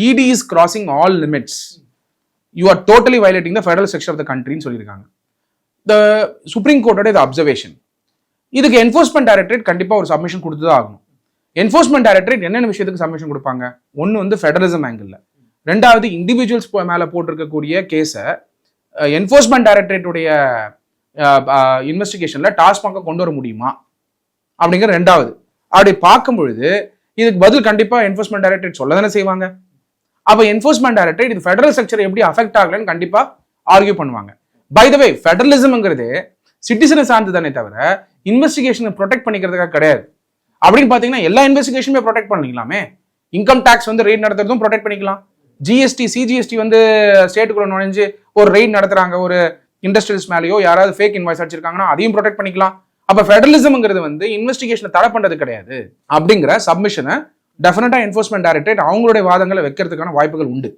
இடி is crossing all limits, you are totally violating the federal structure of the கண்ட்ரின்னு சொல்லியிருக்காங்க. The supreme கோர்ட்டோட இது observation. இதுக்கு enforcement directorate கண்டிப்பாக ஒரு சப்மிஷன் கொடுத்து தான் ஆகணும். என்ஃபோர்ஸ்மெண்ட் டைரக்டரேட் என்னென்ன விஷயத்துக்கு சப்மிஷன் கொடுப்பாங்க? ஒன்று வந்து ஃபெடரலிசம் ஆங்கிள், ரெண்டாவது இண்டிவிஜுவல்ஸ் மேலே போட்டிருக்கக்கூடிய கேஸை என்ஃபோர்ஸ்மெண்ட் டைரக்டரேட்டுடைய இன்வெஸ்டிகேஷன்ல டாஸ்மாக கொண்டு வர முடியுமா அப்படிங்கிற ரெண்டாவது. அப்படி பார்க்கும் பொழுது இதுக்கு பதில் கண்டிப்பா என்ஃபோர்ஸ்மெண்ட் டைரக்டரேட் சொல்ல தானே செய்வாங்க. அப்ப என்ஃபோர்ஸ்மெண்ட் டைரக்டரேட் இது ஃபெடரல் ஸ்ட்ரக்சர் எப்படி அஃபெக்ட் ஆகலன்னு கண்டிப்பா ஆர்கியூ பண்ணுவாங்க. பை த வே, ஃபெடரலிசம்ங்கிறது சிட்டிசனை சார்ந்து தானே தவிர இன்வெஸ்டிகேஷனை ப்ரொடெக்ட் பண்ணிக்கிறதுக்காக கிடையாது. அப்படின்னு பாத்தீங்கன்னா எல்லா இன்வெஸ்டிகேஷனுமே ப்ரொடெக்ட் பண்ணிக்கலாமே. இன்கம் டாக்ஸ் வந்து ரெய்ட் நடத்துறதும் ப்ரொடெக்ட் பண்ணிக்கலாம். ஜிஎஸ்டி சிஜிஎஸ்டி வந்து ஸ்டேட்டுக்குள்ள நுழைஞ்சு ஒரு ரெய்ட் நடத்துறாங்க, ஒரு இண்டஸ்ட்ரியல்ஸ் மேலேயோ யாராவது ஃபேக் இன்வாய்ஸ் அடிச்சிருக்காங்கன்னா அதையும் ப்ரொடெக்ட் பண்ணிக்கலாம். அப்ப ஃபெடரலிசம்ங்கிறது வந்து இன்வெஸ்டிகேஷனை தடை பண்றது கிடையாது அப்படிங்கிற சப்மிஷனை டெஃபினட்டா என்ஃபோர்ஸ்மெண்ட் டைரக்டரேட் அவங்களுடைய வாதங்களை வைக்கிறதுக்கான வாய்ப்புகள் உண்டு.